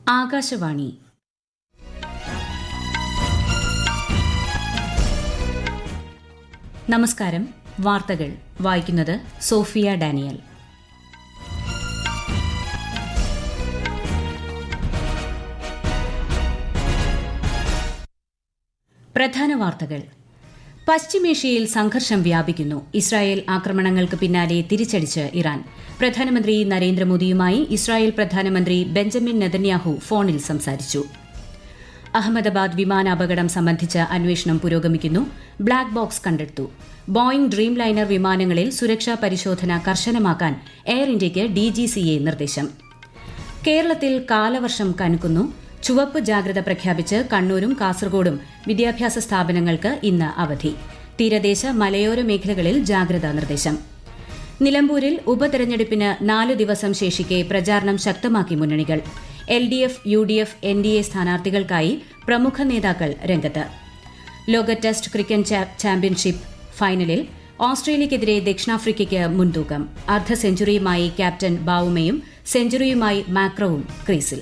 ആകാശവാണി. നമസ്കാരം. വാർത്തകൾ വായിക്കുന്നത് സോഫിയ ഡാനിയൽ. പ്രധാന വാർത്തകൾ. പശ്ചിമേഷ്യയിൽ സംഘർഷം വ്യാപിക്കുന്നു. ഇസ്രായേൽ ആക്രമണങ്ങൾക്ക് പിന്നാലെ തിരിച്ചടിച്ച് ഇറാൻ. പ്രധാനമന്ത്രി നരേന്ദ്രമോദിയുമായി ഇസ്രായേൽ പ്രധാനമന്ത്രി ബെഞ്ചമിൻ നെതന്യാഹു ഫോണിൽ സംസാരിച്ചു. അഹമ്മദാബാദ് വിമാനാപകടം സംബന്ധിച്ച അന്വേഷണം പുരോഗമിക്കുന്നു. ബ്ലാക്ക് ബോക്സ് കണ്ടെടുത്തു. ബോയിംഗ് ഡ്രീം ലൈനർ വിമാനങ്ങളിൽ സുരക്ഷാ പരിശോധന കർശനമാക്കാൻ എയർ ഇന്ത്യയ്ക്ക് DGCA നിർദ്ദേശം. കേരളത്തിൽ കാലവർഷം കനക്കുന്നു. ചുവപ്പ് ജാഗ്രത പ്രഖ്യാപിച്ച് കണ്ണൂരും കാസർഗോഡും വിദ്യാഭ്യാസ സ്ഥാപനങ്ങൾക്ക് ഇന്ന് അവധി. തീരദേശ മലയോര മേഖലകളിൽ ജാഗ്രതാ നിർദ്ദേശം. നിലമ്പൂരിൽ ഉപതെരഞ്ഞെടുപ്പിന് 4 ദിവസം ശേഷിക്കെ പ്രചാരണം ശക്തമാക്കി മുന്നണികൾ. LDF, UDF, NDA സ്ഥാനാർത്ഥികൾക്കായി പ്രമുഖ നേതാക്കൾ രംഗത്ത്. ലോക ടെസ്റ്റ് ക്രിക്കറ്റ് ചാമ്പ്യൻഷിപ്പ് ഫൈനലിൽ ഓസ്ട്രേലിയയ്ക്കെതിരെ ദക്ഷിണാഫ്രിക്കയ്ക്ക് മുൻതൂക്കം. അർദ്ധ സെഞ്ചുറിയുമായി ക്യാപ്റ്റൻ ബാവുമയും സെഞ്ചുറിയുമായി മാക്രോവും ക്രീസിൽ.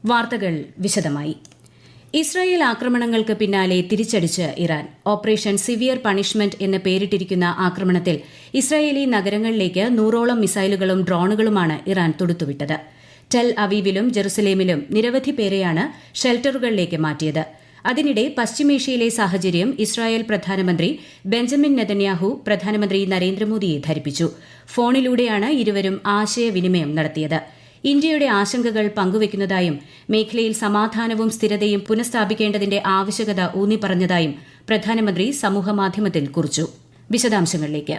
വാർത്തകൾ വിശദമായി. ഇസ്രായേൽ ആക്രമണങ്ങൾക്ക് പിന്നാലെ തിരിച്ചടിച്ച് ഇറാൻ. ഓപ്പറേഷൻ സിവിയർ പണിഷ്മെന്റ് എന്ന് പേരിട്ടിരിക്കുന്ന ആക്രമണത്തിൽ ഇസ്രായേലി നഗരങ്ങളിലേക്ക് 100ഓളം മിസൈലുകളും ഡ്രോണുകളുമാണ് ഇറാൻ തൊടുത്തുവിട്ടത്. ടെൽ അവീവിലും ജെറുസലേമിലും നിരവധി പേരെയാണ് ഷെൽട്ടറുകളിലേക്ക് മാറ്റിയത്. അതിനിടെ പശ്ചിമേഷ്യയിലെ സാഹചര്യം ഇസ്രായേൽ പ്രധാനമന്ത്രി ബെഞ്ചമിൻ നെതന്യാഹു പ്രധാനമന്ത്രി നരേന്ദ്രമോദിയെ ധരിപ്പിച്ചു. ഫോണിലൂടെയാണ് ഇരുവരും ആശയവിനിമയം നടത്തിയത്. ഇന്ത്യയുടെ ആശങ്കകൾ പങ്കുവയ്ക്കുന്നതായും മേഖലയിൽ സമാധാനവും സ്ഥിരതയും പുനഃസ്ഥാപിക്കേണ്ടതിന്റെ ആവശ്യകത ഊന്നിപ്പറഞ്ഞതായും പ്രധാനമന്ത്രി സമൂഹമാധ്യമത്തിൽ കുറിച്ചു. വിശദാംശങ്ങളിലേക്ക്.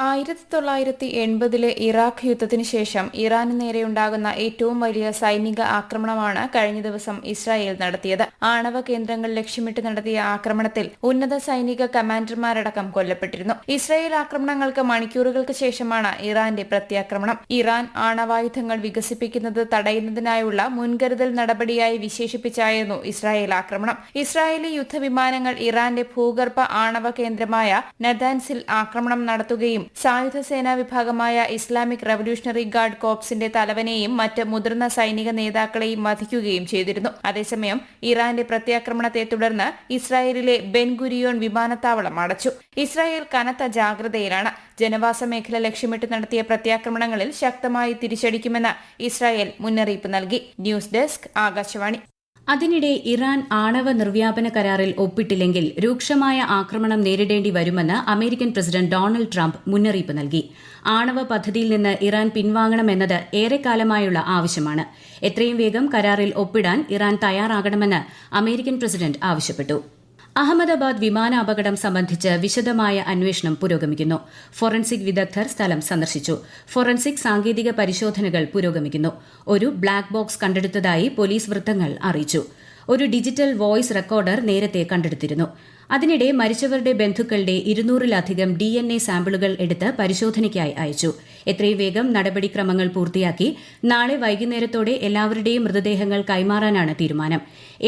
1980 ഇറാഖ് യുദ്ധത്തിന് ശേഷം ഇറാന് നേരെയുണ്ടാകുന്ന ഏറ്റവും വലിയ സൈനിക ആക്രമണമാണ് കഴിഞ്ഞ ദിവസം ഇസ്രായേൽ നടത്തിയത്. ആണവ കേന്ദ്രങ്ങൾ ലക്ഷ്യമിട്ട് നടത്തിയ ആക്രമണത്തിൽ ഉന്നത സൈനിക കമാൻഡർമാരടക്കം കൊല്ലപ്പെട്ടിരുന്നു. ഇസ്രായേൽ ആക്രമണങ്ങൾക്ക് മണിക്കൂറുകൾക്ക് ശേഷമാണ് ഇറാന്റെ പ്രത്യാക്രമണം. ഇറാൻ ആണവായുധങ്ങൾ വികസിപ്പിക്കുന്നത് തടയുന്നതിനായുള്ള മുൻകരുതൽ നടപടിയായി വിശേഷിപ്പിച്ചായിരുന്നു ഇസ്രായേൽ ആക്രമണം. ഇസ്രായേലി യുദ്ധവിമാനങ്ങൾ ഇറാന്റെ ഭൂഗർഭ ആണവ കേന്ദ്രമായ നദാൻസിൽ ആക്രമണം നടത്തുകയും സായുധ സേനാ വിഭാഗമായ ഇസ്ലാമിക് റവല്യൂഷണറി ഗാർഡ് കോർപ്സിന്റെ തലവനെയും മറ്റ് മുതിർന്ന സൈനിക നേതാക്കളെയും വധിക്കുകയും ചെയ്തിരുന്നു. അതേസമയം ഇറാന്റെ പ്രത്യാക്രമണത്തെ തുടർന്ന് ഇസ്രായേലിലെ ബെൻ ഗുരിയോൺ വിമാനത്താവളം അടച്ചു. ഇസ്രായേൽ കനത്ത ജാഗ്രതയിലാണ്. ജനവാസ മേഖല ലക്ഷ്യമിട്ട് നടത്തിയ പ്രത്യാക്രമണങ്ങളിൽ ശക്തമായി തിരിച്ചടിക്കുമെന്ന് ഇസ്രായേൽ മുന്നറിയിപ്പ് നൽകി. News desk, Akashvani. അതിനിടെ ഇറാൻ ആണവ നിർവ്യാപന കരാറിൽ ഒപ്പിട്ടില്ലെങ്കിൽ രൂക്ഷമായ ആക്രമണം നേരിടേണ്ടി വരുമെന്ന് അമേരിക്കൻ പ്രസിഡന്റ് ഡൊണാൾഡ് ട്രംപ് മുന്നറിയിപ്പ് നൽകി. ആണവ പദ്ധതിയിൽ നിന്ന് ഇറാൻ പിൻവാങ്ങണമെന്നത് ഏറെക്കാലമായുള്ള ആവശ്യമാണ്. എത്രയും വേഗം കരാറിൽ ഒപ്പിടാൻ ഇറാൻ തയ്യാറാകണമെന്ന് അമേരിക്കൻ പ്രസിഡന്റ് ആവശ്യപ്പെട്ടു. അഹമ്മദാബാദ് വിമാനാപകടം സംബന്ധിച്ച് വിശദമായ അന്വേഷണം പുരോഗമിക്കുന്നു. ഫോറൻസിക് വിദഗ്ധർ സ്ഥലം സന്ദർശിച്ചു. ഫോറൻസിക് സാങ്കേതിക പരിശോധനകൾ പുരോഗമിക്കുന്നു. ഒരു ബ്ലാക്ക് ബോക്സ് കണ്ടെടുത്തതായി പോലീസ് വൃത്തങ്ങൾ അറിയിച്ചു. ഒരു ഡിജിറ്റൽ വോയിസ് റെക്കോർഡർ നേരത്തെ കണ്ടെടുത്തിരുന്നു. അതിനിടെ മരിച്ചവരുടെ ബന്ധുക്കളുടെ 200-ലധികം DNA സാമ്പിളുകൾ എടുത്ത് പരിശോധനയ്ക്കായി അയച്ചു. എത്രയും വേഗം നടപടിക്രമങ്ങൾ പൂർത്തിയാക്കി നാളെ വൈകുന്നേരത്തോടെ എല്ലാവരുടെയും മൃതദേഹങ്ങൾ കൈമാറാനാണ് തീരുമാനം.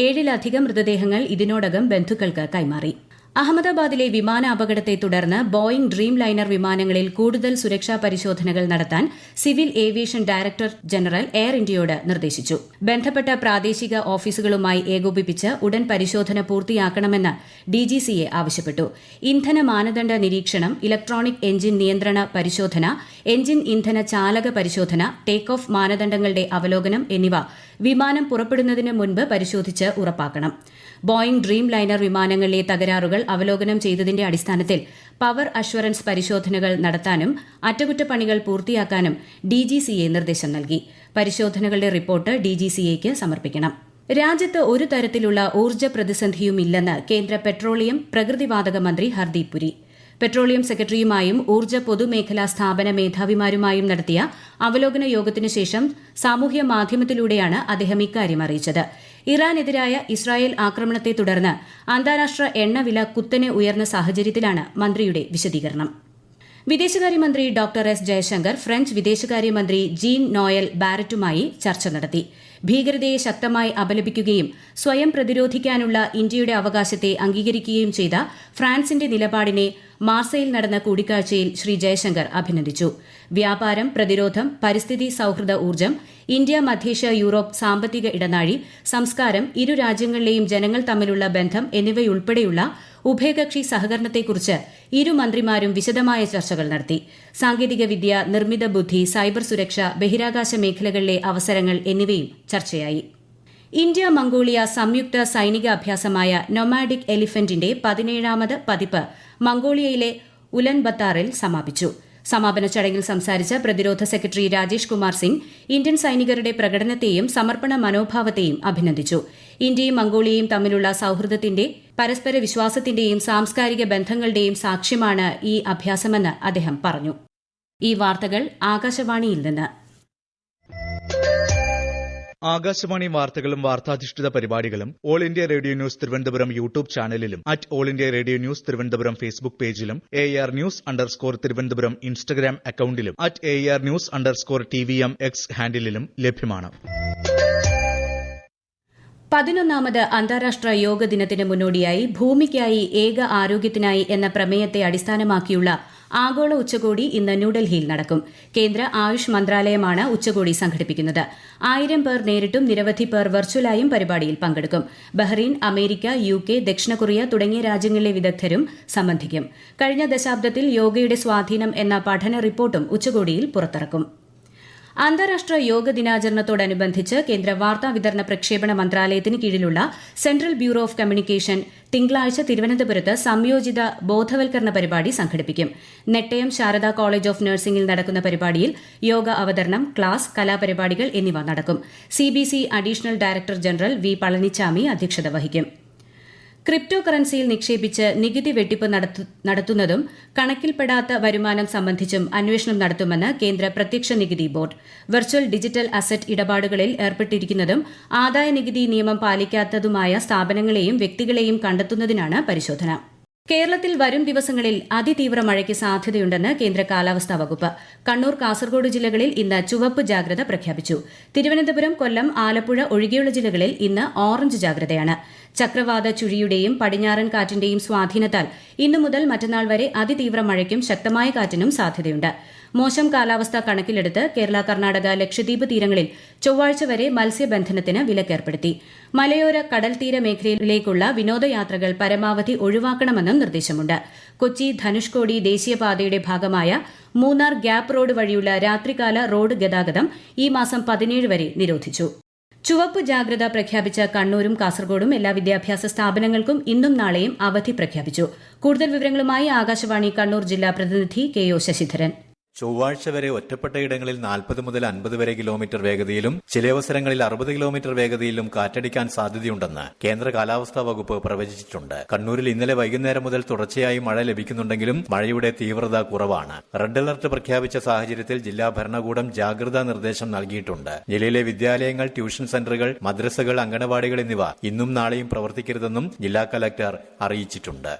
7-ലധികം മൃതദേഹങ്ങൾ ഇതിനോടകം ബന്ധുക്കൾക്ക് കൈമാറി. അഹമ്മദാബാദിലെ വിമാനാപകടത്തെ തുടർന്ന് ബോയിംഗ് ഡ്രീം ലൈനർ വിമാനങ്ങളിൽ കൂടുതൽ സുരക്ഷാ പരിശോധനകൾ നടത്താൻ civil aviation director general air ഇന്ത്യയോട് നിർദ്ദേശിച്ചു. ബന്ധപ്പെട്ട പ്രാദേശിക ഓഫീസുകളുമായി ഏകോപിപ്പിച്ച് ഉടൻ പരിശോധന പൂർത്തിയാക്കണമെന്ന് DGCA ആവശ്യപ്പെട്ടു. ഇന്ധന മാനദണ്ഡ നിരീക്ഷണം, ഇലക്ട്രോണിക് എഞ്ചിൻ നിയന്ത്രണ പരിശോധന, എഞ്ചിൻ ഇന്ധന ചാലക പരിശോധന, ടേക്ക് ഓഫ് മാനദണ്ഡങ്ങളുടെ അവലോകനം എന്നിവ വിമാനം പുറപ്പെടുന്നതിന് മുൻപ് പരിശോധിച്ച് ഉറപ്പാക്കണം. ബോയിംഗ് ഡ്രീം ലൈനർ വിമാനങ്ങളിലെ തകരാറുകൾ അവലോകനം ചെയ്തതിന്റെ അടിസ്ഥാനത്തിൽ പവർ അഷ്വറൻസ് പരിശോധനകൾ നടത്താനും അറ്റകുറ്റപ്പണികൾ പൂർത്തിയാക്കാനും DGCA നിർദ്ദേശം നൽകി. പരിശോധനകളുടെ റിപ്പോർട്ട് DGCAയ്ക്ക് സമർപ്പിക്കണം. രാജ്യത്ത് ഒരു തരത്തിലുള്ള ഊർജ്ജ പ്രതിസന്ധിയുമില്ലെന്ന് കേന്ദ്ര പെട്രോളിയം പ്രകൃതിവാതക മന്ത്രി ഹർദീപ് പുരി. പെട്രോളിയം സെക്രട്ടറിയുമായും ഊർജ്ജ പൊതുമേഖലാ സ്ഥാപന മേധാവിമാരുമായും നടത്തിയ അവലോകന യോഗത്തിനു ശേഷം സാമൂഹ്യ മാധ്യമത്തിലൂടെയാണ് അദ്ദേഹം ഇക്കാര്യം അറിയിച്ചത്. ഇറാനെതിരായ ഇസ്രായേൽ ആക്രമണത്തെ തുടർന്ന് അന്താരാഷ്ട്ര എണ്ണവില കുത്തനെ ഉയർന്ന സാഹചര്യത്തിലാണ് മന്ത്രിയുടെ വിശദീകരണം. വിദേശകാര്യമന്ത്രി ഡോക്ടർ എസ് ജയശങ്കർ ഫ്രഞ്ച് വിദേശകാര്യമന്ത്രി ജീൻ നോയൽ ബാരറ്റുമായി ചർച്ച നടത്തി. ഭീകരതയെ ശക്തമായി അപലപിക്കുകയും സ്വയം പ്രതിരോധിക്കാനുള്ള ഇന്ത്യയുടെ അവകാശത്തെ അംഗീകരിക്കുകയും ചെയ്ത ഫ്രാൻസിന്റെ നിലപാടിനെ മാർസയിൽ നടന്ന കൂടിക്കാഴ്ചയിൽ ശ്രീ ജയശങ്കർ അഭിനന്ദിച്ചു. വ്യാപാരം, പ്രതിരോധം, പരിസ്ഥിതി സൌഹൃദ ഊർജ്ജം, ഇന്ത്യ മധ്യേഷ്യ യൂറോപ്പ് സാമ്പത്തിക ഇടനാഴി, സംസ്കാരം, ഇരു രാജ്യങ്ങളിലെയും ജനങ്ങൾ തമ്മിലുള്ള ബന്ധം എന്നിവയുൾപ്പെടെയുള്ള ഉഭയകക്ഷി സഹകരണത്തെക്കുറിച്ച് ഇരു മന്ത്രിമാരും വിശദമായ ചർച്ചകൾ നടത്തി. സാങ്കേതികവിദ്യ, നിർമ്മിത ബുദ്ധി, സൈബർ സുരക്ഷ, ബഹിരാകാശ മേഖലകളിലെ അവസരങ്ങൾ എന്നിവയും ചർച്ചയായി. ഇന്ത്യ മംഗോളിയ സംയുക്ത സൈനിക അഭ്യാസമായ നൊമാഡിക് എലിഫന്റിന്റെ 17ാമത് പതിപ്പ് മംഗോളിയയിലെ ഉലൻബത്താറിൽ സമാപിച്ചു. സമാപന ചടങ്ങിൽ സംസാരിച്ച പ്രതിരോധ സെക്രട്ടറി രാജേഷ് കുമാർ സിംഗ് ഇന്ത്യൻ സൈനികരുടെ പ്രകടനത്തെയും സമർപ്പണ മനോഭാവത്തെയും അഭിനന്ദിച്ചു. ഇന്ത്യയും മംഗോളിയയും തമ്മിലുള്ള സൌഹൃദത്തിന്റെ, പരസ്പര വിശ്വാസത്തിന്റെയും സാംസ്കാരിക ബന്ധങ്ങളുടെയും സാക്ഷ്യമാണ് ഈ അഭ്യാസമെന്ന് അദ്ദേഹം പറഞ്ഞു. ഈ വാർത്തകൾ ആകാശവാണിയിൽ നിന്ന്. ആകാശവാണി വാർത്തകളും വാർത്താധിഷ്ഠിത പരിപാടികളും All India Radio News Thiruvananthapuram YouTube ചാനലിലും All India Radio News Thiruvananthapuram Facebook പേജിലും AR News_ തിരുവനന്തപുരം ഇൻസ്റ്റഗ്രാം അക്കൌണ്ടിലും AR News_TVM X ഹാൻഡിലും ലഭ്യമാണ്. 11ാമത് അന്താരാഷ്ട്ര യോഗ ദിനത്തിന് മുന്നോടിയായി ഭൂമിക്കായി ഏക ആരോഗ്യത്തിനായി എന്ന പ്രമേയത്തെ അടിസ്ഥാനമാക്കിയുള്ള ആഗോള ഉച്ചകോടി ഇന്ന് ന്യൂഡൽഹിയിൽ നടക്കും. കേന്ദ്ര ആയുഷ് മന്ത്രാലയമാണ് ഉച്ചകോടി സംഘടിപ്പിക്കുന്നത്. 1000 പേർ നേരിട്ടും നിരവധി പേർ വെർച്വലായും പരിപാടിയിൽ പങ്കെടുക്കും. ബഹ്റൈൻ, അമേരിക്ക, UK, ദക്ഷിണ കൊറിയ തുടങ്ങിയ രാജ്യങ്ങളിലെ വിദഗ്ധരും സംബന്ധിക്കും. കഴിഞ്ഞ ദശാബ്ദത്തിൽ യോഗയുടെ സ്വാധീനം എന്ന പഠന റിപ്പോർട്ടും ഉച്ചകോടിയിൽ പുറത്തിറക്കും. അന്താരാഷ്ട്ര യോഗ ദിനാചരണത്തോടനുബന്ധിച്ച് കേന്ദ്ര വാർത്താ വിതരണ പ്രക്ഷേപണ മന്ത്രാലയത്തിന് കീഴിലുള്ള സെൻട്രൽ ബ്യൂറോ ഓഫ് കമ്മ്യൂണിക്കേഷൻ തിങ്കളാഴ്ച തിരുവനന്തപുരത്ത് സംയോജിത ബോധവൽക്കരണ പരിപാടി സംഘടിപ്പിക്കും. നെട്ടയം ശാരദ കോളേജ് ഓഫ് നഴ്സിംഗിൽ നടക്കുന്ന പരിപാടിയിൽ യോഗ അവതരണം, ക്ലാസ്, കലാപരിപാടികൾ എന്നിവ നടക്കും. CBC additional director general V. Palaniswami അധ്യക്ഷത വഹിക്കും. ക്രിപ്റ്റോ കറൻസിയിൽ നിക്ഷേപിച്ച് നികുതി വെട്ടിപ്പ് നടത്തുന്നതും കണക്കിൽപ്പെടാത്ത വരുമാനം സംബന്ധിച്ചും അന്വേഷണം നടത്തുമെന്ന് കേന്ദ്ര പ്രത്യക്ഷ നികുതി ബോർഡ്. വെർച്വൽ ഡിജിറ്റൽ അസറ്റ് ഇടപാടുകളിൽ ഏർപ്പെട്ടിരിക്കുന്നതും ആദായനികുതി നിയമം പാലിക്കാത്തതുമായ സ്ഥാപനങ്ങളെയും വ്യക്തികളെയും കണ്ടെത്തുന്നതിനാണ് പരിശോധന. കേരളത്തിൽ വരും ദിവസങ്ങളിൽ അതിതീവ്ര മഴയ്ക്ക് സാധ്യതയുണ്ടെന്ന് കേന്ദ്ര കാലാവസ്ഥാ വകുപ്പ്. കണ്ണൂർ, കാസർഗോഡ് ജില്ലകളിൽ ഇന്ന് ചുവപ്പ് ജാഗ്രത പ്രഖ്യാപിച്ചു. തിരുവനന്തപുരം, കൊല്ലം, ആലപ്പുഴ ഒഴികെയുള്ള ജില്ലകളിൽ ഇന്ന് ഓറഞ്ച് ജാഗ്രതയാണ്. ചക്രവാത ചുഴിയുടെയും പടിഞ്ഞാറൻ കാറ്റിന്റെയും സ്വാധീനത്താൽ ഇന്നു മുതൽ മറ്റന്നാൾ വരെ അതിതീവ്ര മഴയ്ക്കും ശക്തമായ കാറ്റിനും സാധ്യതയുണ്ട്. മോശം കാലാവസ്ഥ കണക്കിലെടുത്ത് കേരള, കർണാടക, ലക്ഷദ്വീപ് തീരങ്ങളിൽ ചൊവ്വാഴ്ച വരെ മത്സ്യബന്ധനത്തിന് വിലക്കേർപ്പെടുത്തി. മലയോര കടൽത്തീര മേഖലയിലേക്കുള്ള വിനോദയാത്രകൾ പരമാവധി ഒഴിവാക്കണമെന്നും നിർദ്ദേശമുണ്ട്. കൊച്ചി ധനുഷ്കോടി ദേശീയപാതയുടെ ഭാഗമായ മൂന്നാർ ഗ്യാപ്പ് റോഡ് വഴിയുള്ള രാത്രികാല റോഡ് ഗതാഗതം ഈ മാസം 17 വരെ നിരോധിച്ചു. ചുവപ്പ് ജാഗ്രത പ്രഖ്യാപിച്ച കണ്ണൂരും കാസർഗോഡും എല്ലാ വിദ്യാഭ്യാസ സ്ഥാപനങ്ങൾക്കും ഇന്നും നാളെയും അവധി പ്രഖ്യാപിച്ചു. കൂടുതൽ വിവരങ്ങളുമായി ആകാശവാണി കണ്ണൂർ ജില്ലാ പ്രതിനിധി KO ശശിധരൻ. ചൊവ്വാഴ്ച വരെ ഒറ്റപ്പെട്ടയിടങ്ങളിൽ 40 മുതൽ 50 വരെ കിലോമീറ്റർ വേഗതയിലും ചിലയവസരങ്ങളിൽ 60 കിലോമീറ്റർ വേഗതയിലും കാറ്റടിക്കാൻ സാധ്യതയുണ്ടെന്ന് കേന്ദ്ര കാലാവസ്ഥാ വകുപ്പ് പ്രവചിച്ചിട്ടുണ്ട്. കണ്ണൂരിൽ ഇന്നലെ വൈകുന്നേരം മുതൽ തുടർച്ചയായി മഴ ലഭിക്കുന്നുണ്ടെങ്കിലും മഴയുടെ തീവ്രത കുറവാണ്. റെഡ് അലർട്ട് പ്രഖ്യാപിച്ച സാഹചര്യത്തിൽ ജില്ലാ ഭരണകൂടം ജാഗ്രതാ നിർദ്ദേശം നൽകിയിട്ടുണ്ട്. ജില്ലയിലെ വിദ്യാലയങ്ങൾ, ട്യൂഷൻ സെന്ററുകൾ, മദ്രസകൾ, അങ്കണവാടികൾ എന്നിവ ഇന്നും നാളെയും പ്രവർത്തിക്കരുതെന്നും ജില്ലാ കലക്ടർ അറിയിച്ചിട്ടുണ്ട്.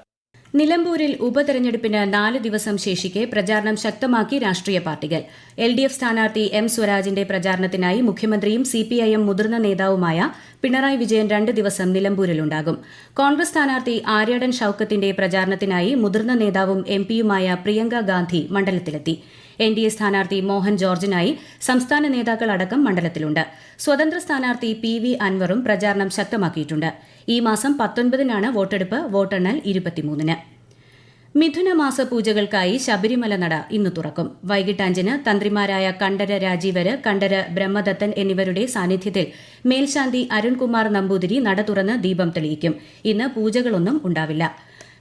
നിലമ്പൂരിൽ ഉപതെരഞ്ഞെടുപ്പിന് 4 ദിവസം ശേഷിക്കെ പ്രചാരണം ശക്തമാക്കി രാഷ്ട്രീയ പാർട്ടികൾ. LDF സ്ഥാനാർത്ഥി M. സ്വരാജിന്റെ പ്രചാരണത്തിനായി മുഖ്യമന്ത്രിയും CPIM മുതിർന്ന നേതാവുമായ പിണറായി വിജയൻ 2 ദിവസം നിലമ്പൂരിലുണ്ടാകും. കോൺഗ്രസ് സ്ഥാനാർത്ഥി ആര്യാടൻ ഷൌക്കത്തിന്റെ പ്രചാരണത്തിനായി മുതിർന്ന നേതാവും MP-യുമായ പ്രിയങ്ക ഗാന്ധി മണ്ഡലത്തിലെത്തി. NDA സ്ഥാനാർത്ഥി മോഹൻ ജോർജിനായി സംസ്ഥാന നേതാക്കൾ അടക്കം മണ്ഡലത്തിലുണ്ട്. സ്വതന്ത്ര സ്ഥാനാർത്ഥി PV അൻവറും പ്രചാരണം ശക്തമാക്കിയിട്ടുണ്ട്. ഈ മാസം 19-നാണ് വോട്ടെടുപ്പ്. വോട്ടെണ്ണൽ 23-ന്. മിഥുനമാസ പൂജകൾക്കായി ശബരിമല നട ഇന്ന് തുറക്കും. വൈകിട്ട് 5-ന് തന്ത്രിമാരായ കണ്ഠര രാജീവര്, കണ്ഠര ബ്രഹ്മദത്തൻ എന്നിവരുടെ സാന്നിധ്യത്തിൽ മേൽശാന്തി അരുൺകുമാർ നമ്പൂതിരി നട തുറന്ന് ദീപം തെളിയിക്കും. ഇന്ന് പൂജകളൊന്നും ഉണ്ടാവില്ല.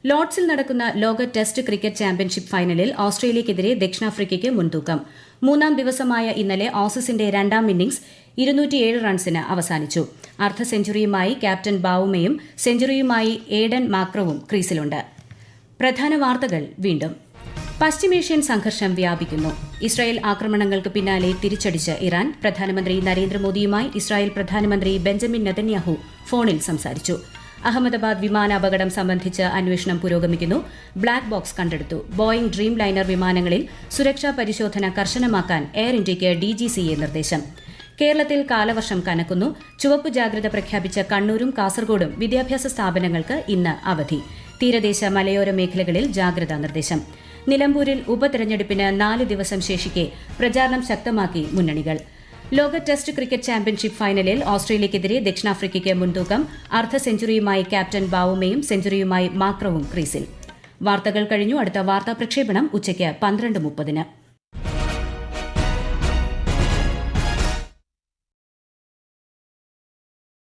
ലോർഡ്സിൽ നടക്കുന്ന ലോക ടെസ്റ്റ് ക്രിക്കറ്റ് ചാമ്പ്യൻഷിപ്പ് ഫൈനലിൽ ഓസ്ട്രേലിയയ്ക്കെതിരെ ദക്ഷിണാഫ്രിക്കയ്ക്ക് മുൻതൂക്കം. 3-ാം ദിവസമായ ഇന്നലെ ഓസീസിന്റെ 2ാം ഇന്നിംഗ്സ് 207 റൺസിന് അവസാനിച്ചു. അർദ്ധ സെഞ്ചുറിയുമായി ക്യാപ്റ്റൻ ബാവുമയും സെഞ്ചുറിയുമായി ഏഡൻ മാക്രവും ക്രീസിലുണ്ട്. പ്രധാന വാർത്തകൾ വീണ്ടും. പശ്ചിമേഷ്യൻ സംഘർഷം വ്യാപിക്കുന്നു. ഇസ്രായേൽ ആക്രമണങ്ങൾക്ക് പിന്നാലെ തിരിച്ചടിച്ച് ഇറാൻ. പ്രധാനമന്ത്രി നരേന്ദ്രമോദിയുമായി ഇസ്രായേൽ പ്രധാനമന്ത്രി ബെഞ്ചമിൻ നെതന്യാഹു ഫോണിൽ സംസാരിച്ചു. അഹമ്മദാബാദ് വിമാനാപകടം സംബന്ധിച്ച് അന്വേഷണം പുരോഗമിക്കുന്നു. ബ്ലാക്ക് ബോക്സ് കണ്ടെടുത്തു. ബോയിംഗ് ഡ്രീം ലൈനർ വിമാനങ്ങളിൽ സുരക്ഷാ പരിശോധന കർശനമാക്കാൻ എയർ ഇന്ത്യയ്ക്ക് DGCA നിർദ്ദേശം. കേരളത്തിൽ കാലവർഷം കനക്കുന്നു. ചുവപ്പ് ജാഗ്രത പ്രഖ്യാപിച്ച കണ്ണൂരും കാസർഗോഡും വിദ്യാഭ്യാസ സ്ഥാപനങ്ങൾക്ക് ഇന്ന് അവധി. തീരദേശ മലയോര മേഖലകളിൽ ജാഗ്രതാ നിർദ്ദേശം. നിലമ്പൂരിൽ ഉപതെരഞ്ഞെടുപ്പിന് 4 ദിവസം ശേഷിക്കെ പ്രചാരണം ശക്തമാക്കി മുന്നണികൾ. ലോക ടെസ്റ്റ് ക്രിക്കറ്റ് ചാമ്പ്യൻഷിപ്പ് ഫൈനലിൽ ഓസ്ട്രേലിയയ്ക്കെതിരെ ദക്ഷിണാഫ്രിക്കയ്ക്ക് മുൻതൂക്കം. അർദ്ധ സെഞ്ചുറിയുമായി ക്യാപ്റ്റൻ ബാവുമയും സെഞ്ചുറിയുമായി മാക്രവും ക്രീസിൽ. വാർത്തകൾ കഴിഞ്ഞു. അടുത്ത വാർത്താ പ്രക്ഷേപണം ഉച്ചയ്ക്ക് 12:30.